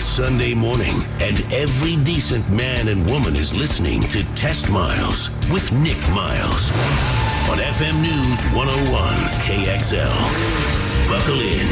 It's Sunday morning, and every decent man and woman is listening to Test Miles with Nick Miles on FM News 101 KXL. Buckle in.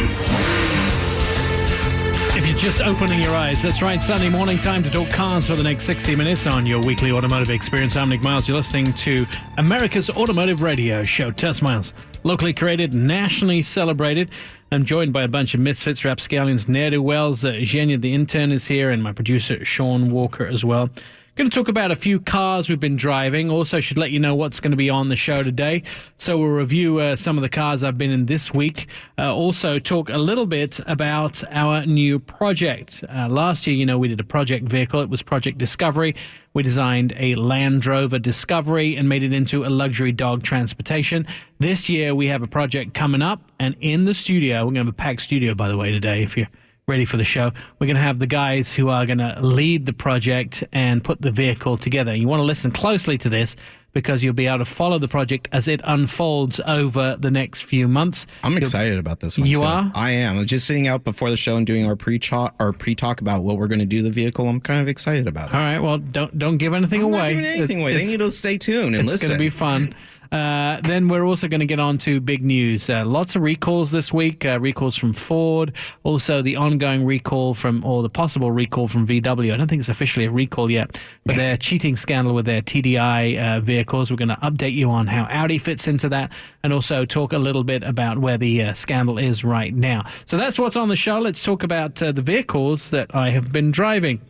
If you're just opening your eyes, that's right, Sunday morning, time to talk cars for the next 60 minutes on your weekly automotive experience. I'm Nick Miles. You're listening to America's automotive radio show, Test Miles. Locally created, nationally celebrated. I'm joined by a bunch of misfits, rapscallions, ne'er-do-wells. Zhenya, the intern, is here, and my producer, Sean Walker, as well. Going to talk about a few cars we've been driving. Also should let you know what's going to be on the show today. So we'll review some of the cars I've been in this week. Also talk a little bit about our new project. Last year, we did a project vehicle. It was Project Discovery. We designed a Land Rover Discovery and made it into a luxury dog transportation. This year, we have a project coming up, and in the studio, we're going to have a packed studio, by the way, today, if you're ready for the show. We're going to have the guys who are going to lead the project and put the vehicle together. You want to listen closely to this because you'll be able to follow the project as it unfolds over the next few months. I'm excited about this one. You too. are? I am. Just sitting out before the show and doing our pre-talk about what we're going to do the vehicle. I'm kind of excited about it. All right. Well, don't give anything away. I'm not giving anything away. They need to stay tuned and listen. It's going to be fun. Then we're also going to get on to big news. Lots of recalls this week, recalls from Ford, also the ongoing recall or the possible recall from VW. I don't think it's officially a recall yet, but their cheating scandal with their TDI vehicles. We're going to update you on how Audi fits into that and also talk a little bit about where the scandal is right now. So that's what's on the show. Let's talk about the vehicles that I have been driving.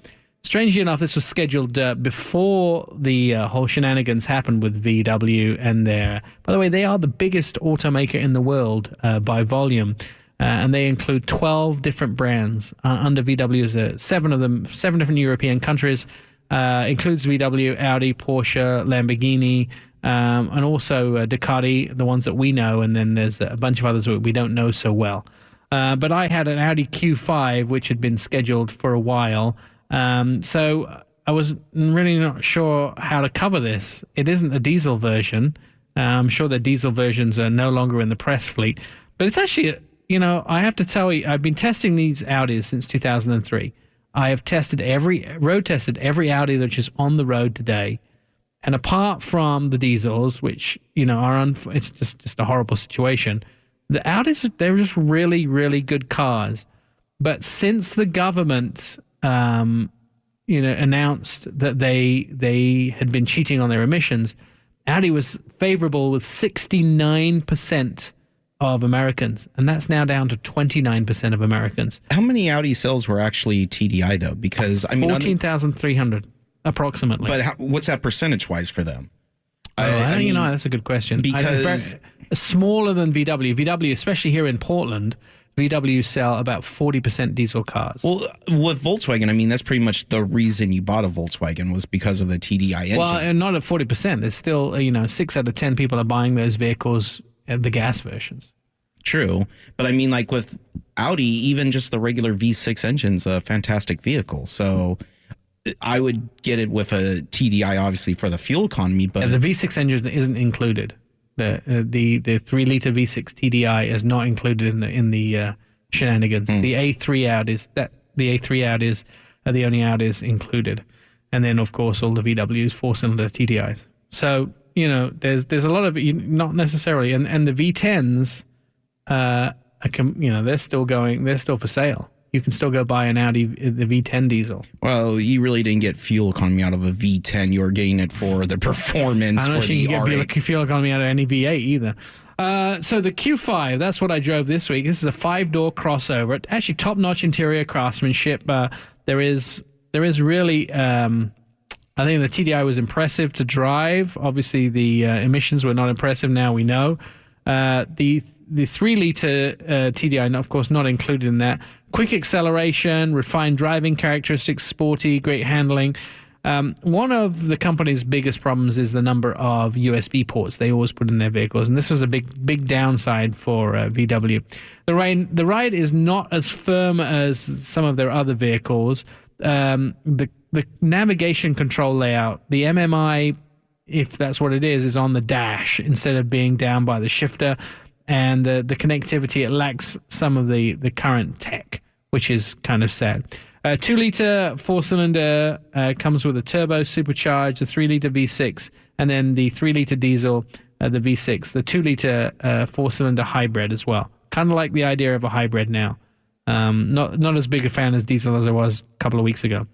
Strangely enough, this was scheduled before the whole shenanigans happened with VW and by the way, they are the biggest automaker in the world by volume, and they include 12 different brands under VW. Seven different European countries, includes VW, Audi, Porsche, Lamborghini, and also Ducati, the ones that we know, and then there's a bunch of others that we don't know so well. But I had an Audi Q5, which had been scheduled for a while. So I was really not sure how to cover this. It isn't a diesel version. I'm sure the diesel versions are no longer in the press fleet. But it's actually, I have to tell you, I've been testing these Audis since 2003. I have road tested every Audi that's just on the road today. And apart from the diesels, which, it's just a horrible situation, the Audis, they're just really, really good cars. But since the government announced that they had been cheating on their emissions, Audi was favorable with 69% of Americans, and that's now down to 29% of Americans. How many Audi sales were actually TDI though? Because 14,300 approximately. But what's that percentage-wise for them? That's a good question. Because smaller than VW. VW, especially here in Portland, VW sell about 40% diesel cars. Well, with Volkswagen, that's pretty much the reason you bought a Volkswagen was because of the TDI engine. Well, and not at 40%. There's still, 6 out of 10 people are buying those vehicles, the gas versions. True. But like with Audi, even just the regular V6 engine's a fantastic vehicle. So I would get it with a TDI, obviously, for the fuel economy. But the V6 engine isn't included. The 3-liter V6 TDI is not included in the shenanigans. The A3 Audis are the only Audis included, and then of course all the VWs 4-cylinder TDIs. So there's a lot of not necessarily, and the V10s, they're still for sale. You can still go buy an Audi, the V10 diesel. Well, you really didn't get fuel economy out of a V10. You were getting it for the performance. I don't know if you can get fuel economy out of any V8 either. So the Q5, that's what I drove this week. This is a 5-door crossover. Actually, top-notch interior craftsmanship. There is really, I think the TDI was impressive to drive. Obviously, the emissions were not impressive. Now we know. The 3-liter TDI, of course, not included in that. Quick acceleration, refined driving characteristics, sporty, great handling. One of the company's biggest problems is the number of USB ports they always put in their vehicles, and this was a big downside for VW. The ride is not as firm as some of their other vehicles. The navigation control layout, the MMI, if that's what it is on the dash instead of being down by the shifter. And the connectivity, it lacks some of the current tech, which is kind of sad. 2-liter 4-cylinder comes with a turbo supercharged, the 3-liter V6, and then the 3-liter diesel, the V6, the 2-liter 4-cylinder hybrid as well. Kind of like the idea of a hybrid now. Not as big a fan as diesel as I was a couple of weeks ago.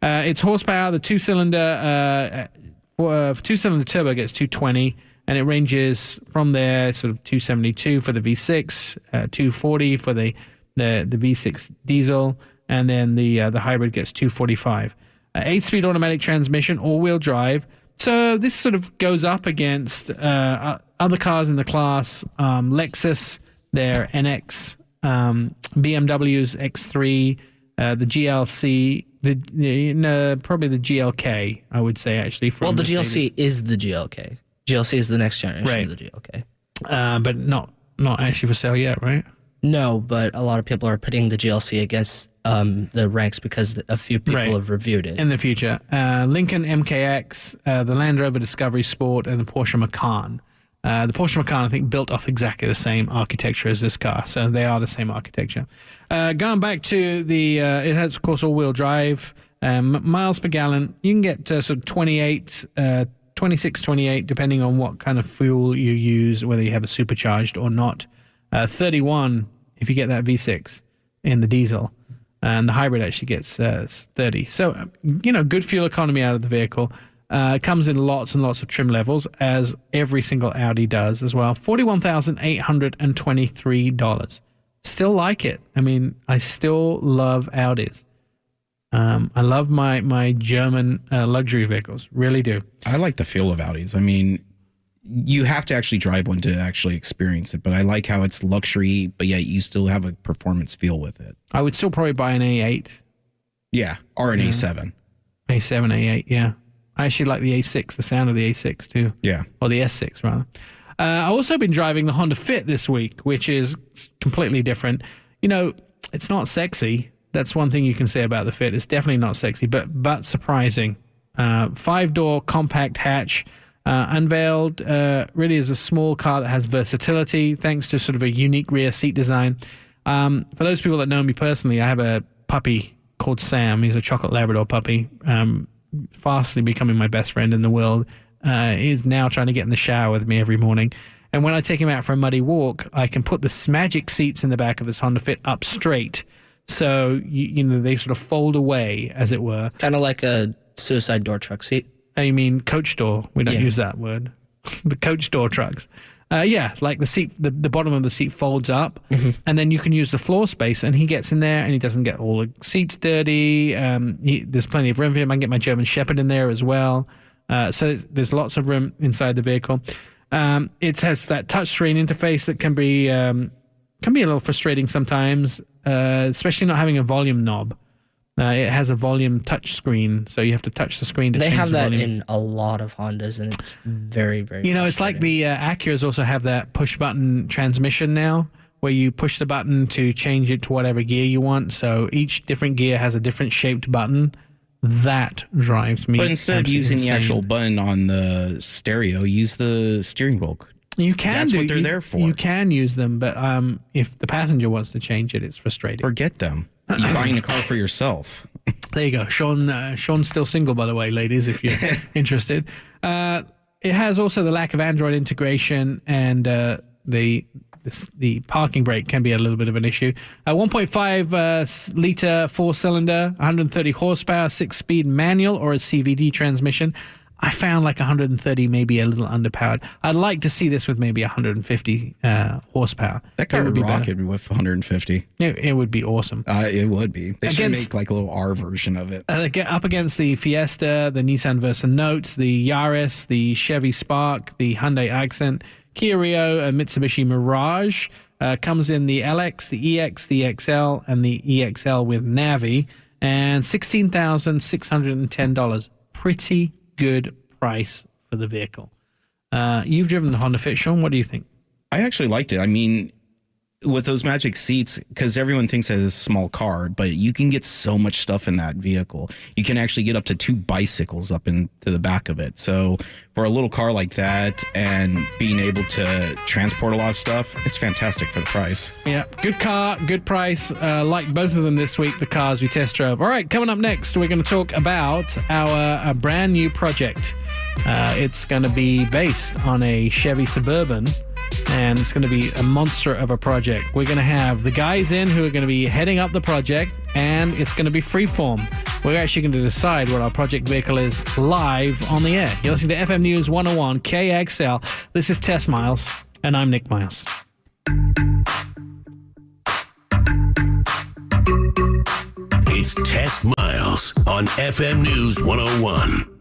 Its horsepower, the 2-cylinder turbo gets 220, and it ranges from there sort of 272 for the V6, 240 for the V6 diesel, and then the hybrid gets 245. 8-speed automatic transmission, all-wheel drive. So this sort of goes up against other cars in the class. Lexus, their NX, BMW's X3, the GLC, probably the GLK, I would say, actually. Well, the Mercedes. GLC is the GLK. GLC is the next generation of the GLK. But not actually for sale yet, right? No, but a lot of people are putting the GLC against the ranks because a few people have reviewed it. In the future. Lincoln MKX, the Land Rover Discovery Sport, and the Porsche Macan. The Porsche Macan, I think, built off exactly the same architecture as this car, so they are the same architecture. Going back to it has, of course, all-wheel drive, miles per gallon. You can get sort of 26, 28, depending on what kind of fuel you use, whether you have a supercharged or not. 31 if you get that V6 in the diesel, and the hybrid actually gets 30. So, good fuel economy out of the vehicle. Comes in lots and lots of trim levels, as every single Audi does as well. $41,823. Still like it. I mean, I still love Audis. I love my German luxury vehicles. Really do. I like the feel of Audis. I mean, you have to actually drive one to actually experience it, but I like how it's luxury, but yet you still have a performance feel with it. I would still probably buy an A8. Yeah, or an A7. A7, A8, yeah. I actually like the A6, the sound of the A6 too. Yeah. Or the S6, rather. I've also been driving the Honda Fit this week, which is completely different. It's not sexy. That's one thing you can say about the Fit. It's definitely not sexy, but surprising. 5-door compact hatch, unveiled really as a small car that has versatility thanks to sort of a unique rear seat design. For those people that know me personally, I have a puppy called Sam. He's a chocolate Labrador puppy. Fastly becoming my best friend in the world. He's now trying to get in the shower with me every morning. And when I take him out for a muddy walk, I can put the magic seats in the back of this Honda Fit up straight. So, they sort of fold away, as it were. Kind of like a suicide door truck seat. You mean coach door? We don't use that word. The coach door trucks. Like the seat, the bottom of the seat folds up, and then you can use the floor space, and he gets in there, and he doesn't get all the seats dirty. There's plenty of room for him. I can get my German Shepherd in there as well. So there's lots of room inside the vehicle. It has that touchscreen interface that can be a little frustrating sometimes, especially not having a volume knob. It has a volume touch screen, so you have to touch the screen to change the volume. They have that in a lot of Hondas, and it's very, very it's like the Acuras also have that push-button transmission now, where you push the button to change it to whatever gear you want. So each different gear has a different shaped button. That drives me. But instead of using the actual button on the stereo, use the steering wheel. You can. That's what they're there for. You can use them, but if the passenger wants to change it, it's frustrating. Forget them. You're buying a car for yourself. There you go. Sean's still single, by the way, ladies, if you're interested. It has also the lack of Android integration, and the parking brake can be a little bit of an issue. 1.5 liter 4-cylinder, 130 horsepower, 6-speed manual or a CVT transmission. I found like 130 maybe a little underpowered. I'd like to see this with maybe 150 horsepower. That car would rock it with 150. It would be awesome. It would be. They should make like a little R version of it. Get up against the Fiesta, the Nissan Versa Note, the Yaris, the Chevy Spark, the Hyundai Accent, Kia Rio, and Mitsubishi Mirage. Comes in the LX, the EX, the XL, and the EXL with Navi. And $16,610. Pretty good price for the vehicle. You've driven the Honda Fit, Sean. What do you think? I actually liked it. I mean, with those Magic seats, because everyone thinks that it's a small car, but you can get so much stuff in that vehicle. You can actually get up to 2 bicycles up into the back of it. So for a little car like that and being able to transport a lot of stuff, it's fantastic for the price. Yeah, good car, good price. Like both of them this week, the cars we test drove. All right, coming up next, we're going to talk about our brand new project. It's going to be based on a Chevy Suburban, and it's going to be a monster of a project. We're going to have the guys in who are going to be heading up the project, and it's going to be freeform. We're actually going to decide what our project vehicle is live on the air. You're listening to FM News 101 KXL. This is Test Miles, and I'm Nick Miles. It's Test Miles on FM News 101.